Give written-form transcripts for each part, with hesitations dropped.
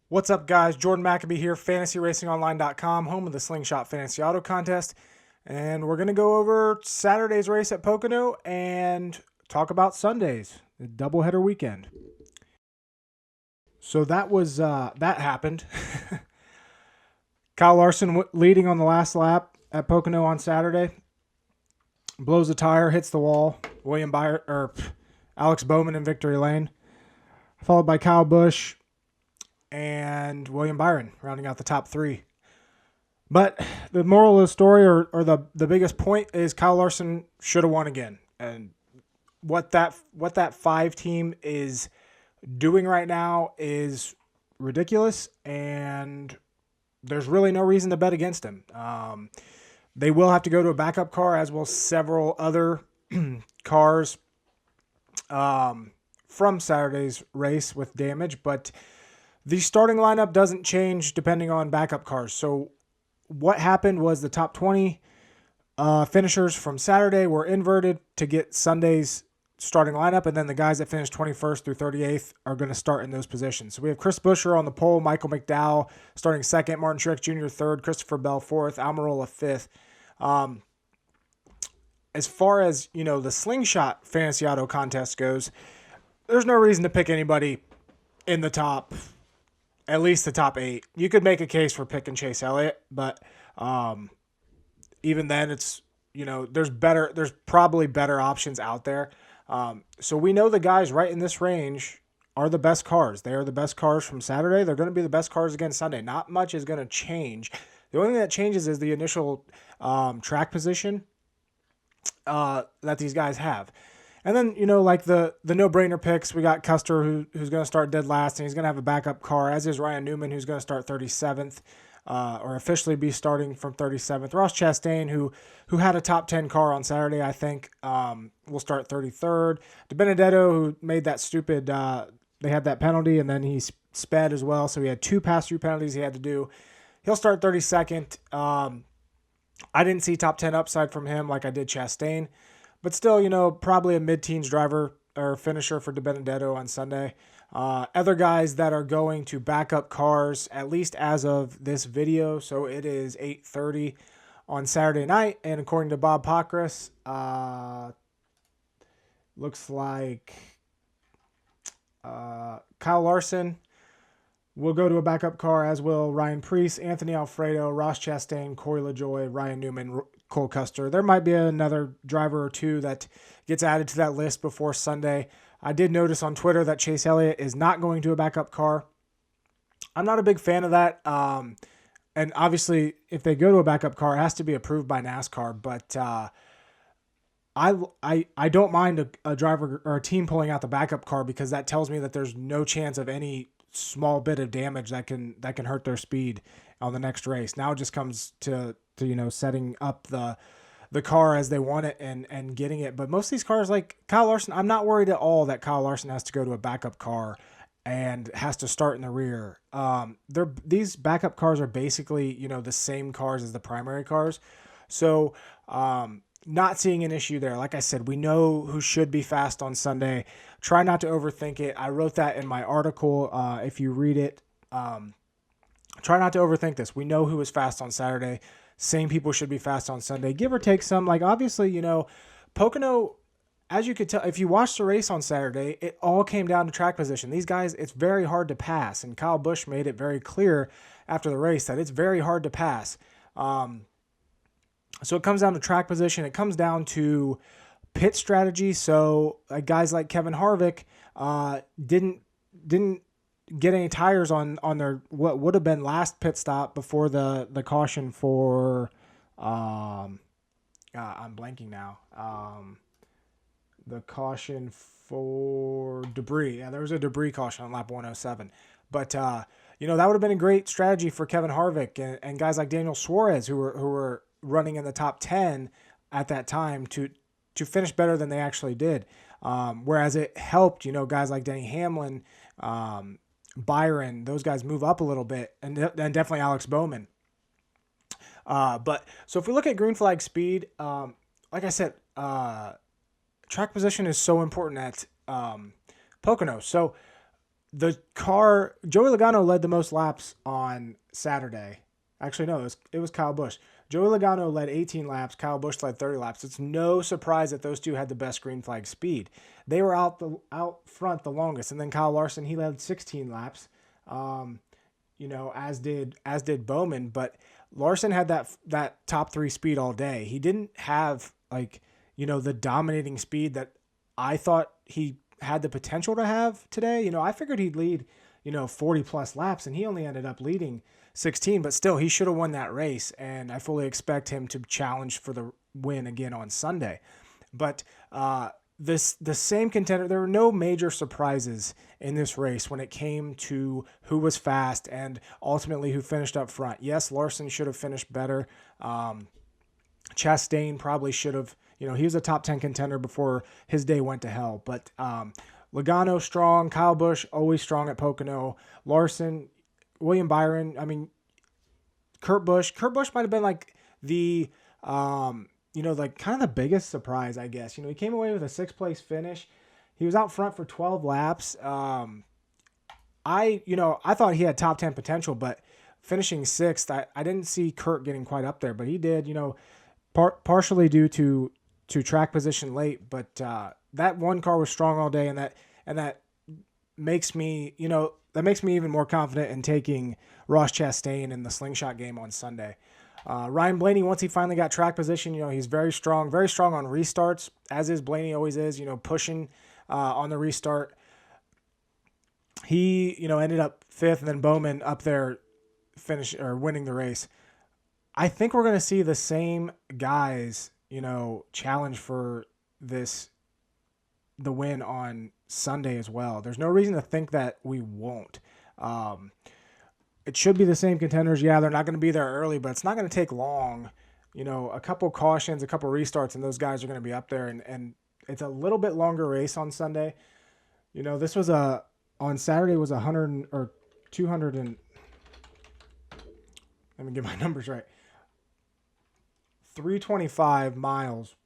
What's up, guys? Jordan McAbee here, fantasyracingonline.com, home of the Slingshot Fantasy Auto Contest. And we're going to go over Saturday's race at Pocono and talk about Sunday's, the doubleheader weekend. So that happened. Kyle Larson leading on the last lap at Pocono on Saturday. Blows a tire, hits the wall. Alex Bowman in victory lane. Followed by Kyle Busch and William Byron rounding out the top three. But the moral of the story, or the biggest point, is Kyle Larson should have won again. And what that 5 team is doing right now is ridiculous, and there's really no reason to bet against him. They will have to go to a backup car, as will several other cars from Saturday's race with damage, but the starting lineup doesn't change depending on backup cars. So what happened was the top 20 finishers from Saturday were inverted to get Sunday's starting lineup, and then the guys that finished 21st through 38th are going to start in those positions. So we have Chris Buescher on the pole, Michael McDowell starting second, Martin Truex Jr. third, Christopher Bell fourth, Almirola fifth. As far as, the Slingshot Fantasy Auto Contest goes, there's no reason to pick anybody in the top, at least the top 8. You could make a case for picking Chase Elliott, but even then, it's, there's probably better options out there. So we know the guys right in this range are the best cars. They are the best cars from Saturday. They're going to be the best cars again Sunday. Not much is going to change. The only thing that changes is the initial track position that these guys have. And then, like the no-brainer picks, we got Custer, who's going to start dead last, and he's going to have a backup car, as is Ryan Newman, who's going to start 37th, or officially be starting from 37th. Ross Chastain, who had a top 10 car on Saturday, I think, will start 33rd. DiBenedetto, who made that stupid, they had that penalty, and then he sped as well, so he had 2 pass-through penalties he had to do. He'll start 32nd. I didn't see top 10 upside from him like I did Chastain. But still, probably a mid-teens driver or finisher for DiBenedetto on Sunday. Other guys that are going to backup cars, at least as of this video, so it is 8:30 on Saturday night, and according to Bob Pockris, looks like Kyle Larson will go to a backup car, as will Ryan Preece, Anthony Alfredo, Ross Chastain, Corey LaJoie, Ryan Newman, Cole Custer. There might be another driver or two that gets added to that list before Sunday. I did notice on Twitter that Chase Elliott is not going to a backup car. I'm not a big fan of that. And obviously, if they go to a backup car, it has to be approved by NASCAR. But I don't mind a driver or a team pulling out the backup car, because that tells me that there's no chance of any small bit of damage that can hurt their speed on the next race. Now it just comes to setting up the car as they want it and getting it. But most of these cars, like Kyle Larson, I'm not worried at all that Kyle Larson has to go to a backup car and has to start in the rear. These backup cars are basically, the same cars as the primary cars. So not seeing an issue there. Like I said, we know who should be fast on Sunday. Try not to overthink it. I wrote that in my article. If you read it, try not to overthink this. We know who was fast on Saturday. Same people should be fast on Sunday, give or take some. Like, obviously, Pocono, as you could tell, if you watched the race on Saturday, it all came down to track position. These guys, it's very hard to pass, and Kyle Busch made it very clear after the race that it's very hard to pass. So it comes down to track position. It comes down to pit strategy. So guys like Kevin Harvick didn't get any tires on their what would have been last pit stop before the caution for I'm blanking now. The caution for debris. Yeah, there was a debris caution on lap 107. But that would have been a great strategy for Kevin Harvick and guys like Daniel Suarez who were running in the top 10 at that time to finish better than they actually did. Whereas it helped, guys like Denny Hamlin, Byron, those guys move up a little bit, and definitely Alex Bowman. But so if we look at green flag speed, like I said, track position is so important at Pocono. So The car, Joey Logano led the most laps on Saturday. Actually, no, it was Kyle Busch. Joey Logano led 18 laps. Kyle Busch led 30 laps. It's no surprise that those two had the best green flag speed. They were out front the longest, and then Kyle Larson, he led 16 laps. As did Bowman, but Larson had that top three speed all day. He didn't have the dominating speed that I thought he had the potential to have today. I figured he'd lead, 40 plus laps, and he only ended up leading 16, but still he should have won that race. And I fully expect him to challenge for the win again on Sunday. But the same contender, there were no major surprises in this race when it came to who was fast and ultimately who finished up front. Yes, Larson should have finished better. Chastain probably should have, he was a top 10 contender before his day went to hell. But Logano strong, Kyle Busch always strong at Pocono, Larson, William Byron, Kurt Busch. Kurt Busch might have been the kind of the biggest surprise, I guess. He came away with a 6th place finish. He was out front for 12 laps. I thought he had top 10 potential, but finishing 6th, I didn't see Kurt getting quite up there, but he did, partially due to track position late, but that one car was strong all day, and that makes me, even more confident in taking Ross Chastain in the Slingshot game on Sunday. Ryan Blaney, once he finally got track position, he's very strong on restarts, as is Blaney always is, pushing on the restart. He, ended up 5th, and then Bowman up there winning the race. I think we're going to see the same guys, challenge for the win on Sunday as well. There's no reason to think that we won't. It should be the same contenders. Yeah, they're not going to be there early, but it's not going to take long. A couple cautions, a couple restarts, and those guys are going to be up there. And it's a little bit longer race on Sunday. This was on Saturday was 100 or 200 and let me get my numbers right. 325 miles,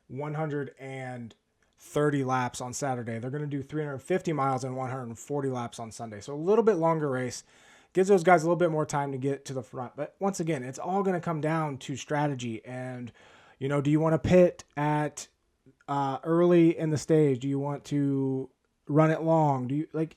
130 laps on Saturday. They're going to do 350 miles and 140 laps on Sunday. So a little bit longer race. Gives those guys a little bit more time to get to the front. But once again, it's all going to come down to strategy. And, do you want to pit at early in the stage? Do you want to run it long? It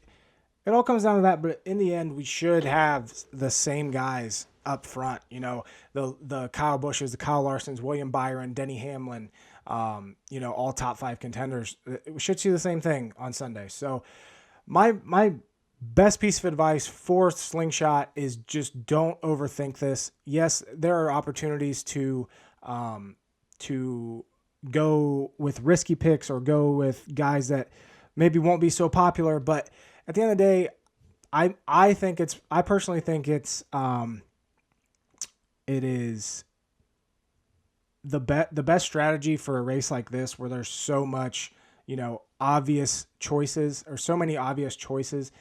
all comes down to that. But in the end, we should have the same guys up front. The Kyle Busches, the Kyle Larsons, William Byron, Denny Hamlin, all top 5 contenders. We should see the same thing on Sunday. So my best piece of advice for Slingshot is just don't overthink this. Yes, there are opportunities to go with risky picks or go with guys that maybe won't be so popular, but at the end of the day, I personally think it is the best strategy for a race like this where there's so much, obvious choices or so many obvious choices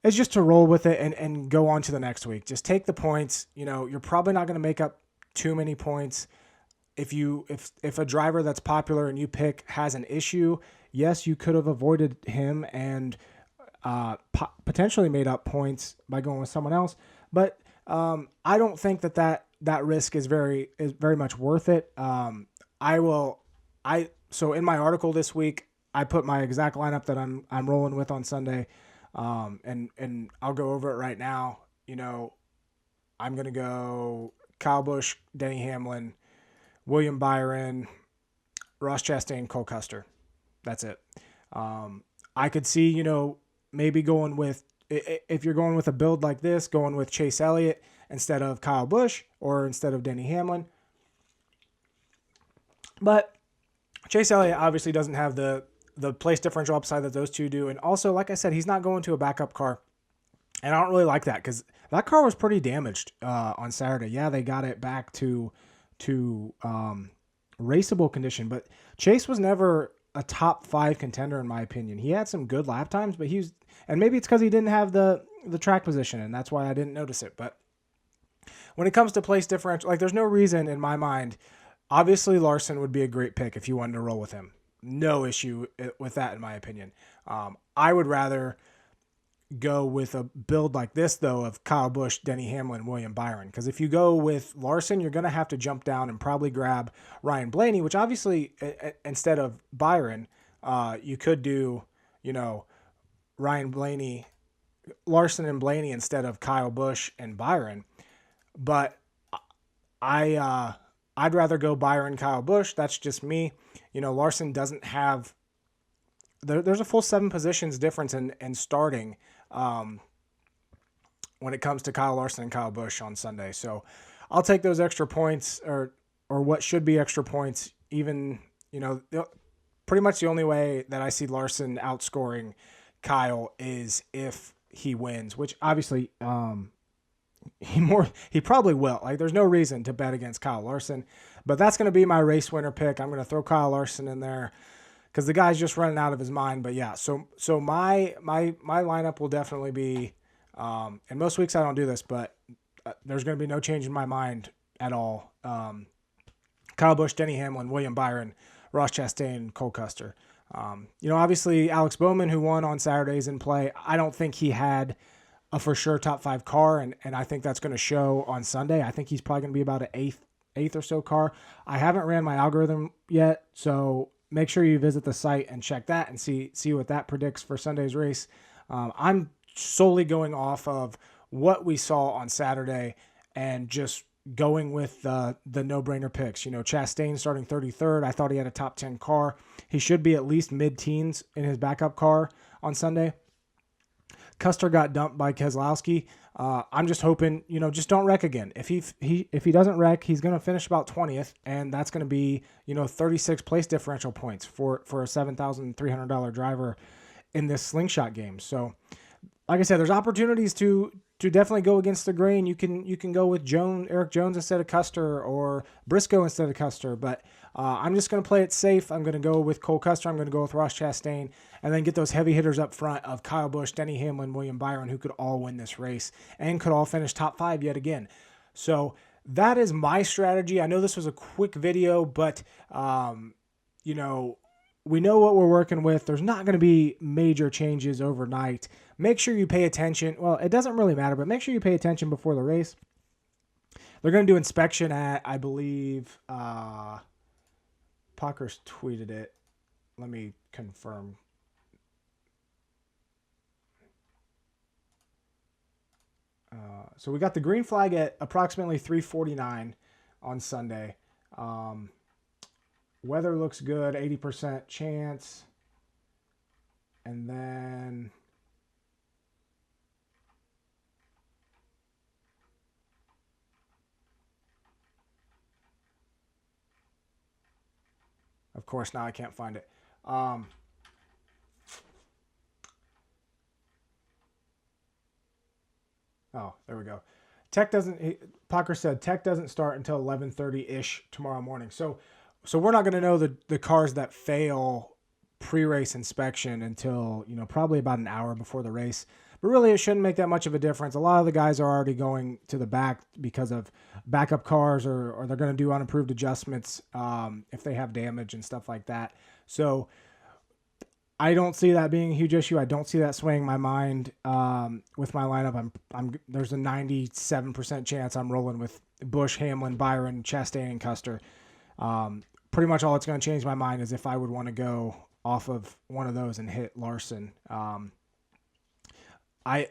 is just to roll with it and go on to the next week. Just take the points. You're probably not going to make up too many points. If a driver that's popular and you pick has an issue, yes, you could have avoided him and potentially made up points by going with someone else. But I don't think that risk is very much worth it. So in my article this week, I put my exact lineup that I'm rolling with on Sunday. And I'll go over it right now. I'm going to go Kyle Busch, Denny Hamlin, William Byron, Ross Chastain, Cole Custer. That's it. I could see, maybe going with, if you're going with a build like this, going with Chase Elliott instead of Kyle Busch or instead of Denny Hamlin. But Chase Elliott obviously doesn't have the place differential upside that those two do. And also, like I said, he's not going to a backup car. And I don't really like that because that car was pretty damaged on Saturday. Yeah, they got it back to raceable condition. But Chase was never a top 5 contender, in my opinion. He had some good lap times, but and maybe it's because he didn't have the track position, and that's why I didn't notice it. But when it comes to place differential, there's no reason in my mind. Obviously, Larson would be a great pick if you wanted to roll with him. No issue with that, in my opinion. I would rather go with a build like this, though, of Kyle Busch, Denny Hamlin, William Byron. Because if you go with Larson, you're going to have to jump down and probably grab Ryan Blaney, which obviously, instead of Byron, you could do, Ryan Blaney, Larson and Blaney instead of Kyle Busch and Byron. But I'd rather go Byron, Kyle Busch. That's just me. Larson doesn't have. There's a full 7 positions difference in starting when it comes to Kyle Larson and Kyle Busch on Sunday. So I'll take those extra points or what should be extra points. Even pretty much the only way that I see Larson outscoring Kyle is if he wins, which obviously he probably will. Like, there's no reason to bet against Kyle Larson, but that's going to be my race winner pick. I'm going to throw Kyle Larson in there because the guy's just running out of his mind. But yeah, so my lineup will definitely be, and most weeks I don't do this, but there's going to be no change in my mind at all. Kyle Busch, Denny Hamlin, William Byron, Ross Chastain, Cole Custer. Obviously Alex Bowman, who won on Saturdays in play, I don't think he had a for sure top 5 car, and I think that's going to show on Sunday. I think he's probably going to be about an eighth or so car. I haven't ran my algorithm yet, so make sure you visit the site and check that and see what that predicts for Sunday's race. I'm solely going off of what we saw on Saturday and just going with the no-brainer picks. Chastain starting 33rd. I thought he had a top 10 car. He should be at least mid-teens in his backup car on Sunday. Custer got dumped by Keselowski. I'm just hoping, just don't wreck again. If he doesn't wreck, he's going to finish about 20th, and that's going to be, 36 place differential points for a $7,300 driver in this slingshot game. So, like I said, there's opportunities to definitely go against the grain. You can go with Eric Jones instead of Custer, or Briscoe instead of Custer, but I'm just going to play it safe. I'm going to go with Cole Custer. I'm going to go with Ross Chastain, and then get those heavy hitters up front of Kyle Busch, Denny Hamlin, William Byron, who could all win this race and could all finish top 5 yet again. So that is my strategy. I know this was a quick video, but we know what we're working with. There's not going to be major changes overnight. Make sure you pay attention. Well, it doesn't really matter, but make sure you pay attention before the race. They're going to do inspection at, I believe, Parker's tweeted it. Let me confirm. So we got the green flag at approximately 3:49 on Sunday. Weather looks good, 80% chance. And then of course, now I can't find it. Oh, there we go. Parker said Tech doesn't start until 11:30-ish tomorrow morning. So we're not going to know the cars that fail pre-race inspection until, probably about an hour before the race. But really, it shouldn't make that much of a difference. A lot of the guys are already going to the back because of backup cars, or they're going to do unapproved adjustments if they have damage and stuff like that. So I don't see that being a huge issue. I don't see that swaying my mind with my lineup. There's a 97% chance I'm rolling with Busch, Hamlin, Byron, Chastain, and Custer. Pretty much all it's going to change my mind is if I would want to go off of one of those and hit Larson. But I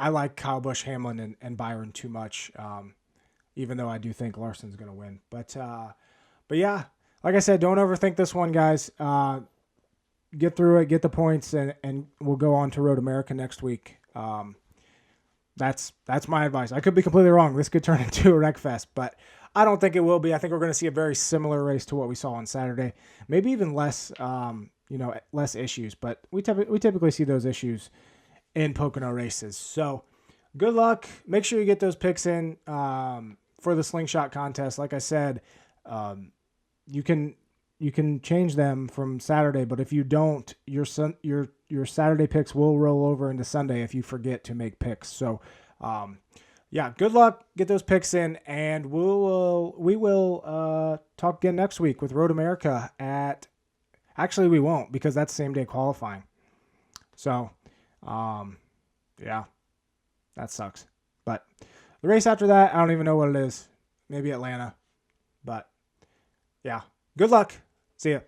like Kyle Busch, Hamlin, and Byron too much, even though I do think Larson's going to win. But yeah, like I said, don't overthink this one, guys. Get through it, get the points, and we'll go on to Road America next week. That's my advice. I could be completely wrong. This could turn into a wreck fest, but I don't think it will be. I think we're going to see a very similar race to what we saw on Saturday. Maybe even less, less issues. But we typically see those issues in Pocono races. So good luck. Make sure you get those picks in for the Slingshot contest. Like I said, you can change them from Saturday, but if you don't, your Saturday picks will roll over into Sunday if you forget to make picks. So, good luck. Get those picks in, and we will talk again next week with Road America Actually, we won't, because that's same day qualifying. So, yeah, that sucks. But the race after that, I don't even know what it is. Maybe Atlanta. But yeah, good luck. See ya.